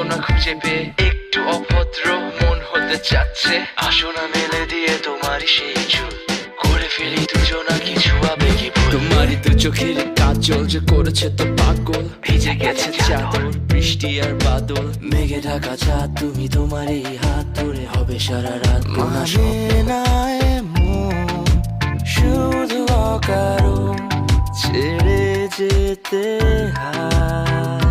না খুঁজে পেয়ে একটু অভদ্র মন হতে চাচ্ছে। আসো না মেলে দিয়ে তোমারই সেই চুল, করে ফেলি দুজনা কিছু আবেগী ভুল। তোমারই তো চোখের কাজল যে করেছে তো পাগল, ভিজে গেছে চাদর বৃষ্টি আর বাদল, মেঘে ঢাকা চাঁদ তুমি তোমার এই হাত ধরে হবে সারা রাত। মানে না এমন শুধু অকারণ ছেড়ে যেতে হয়।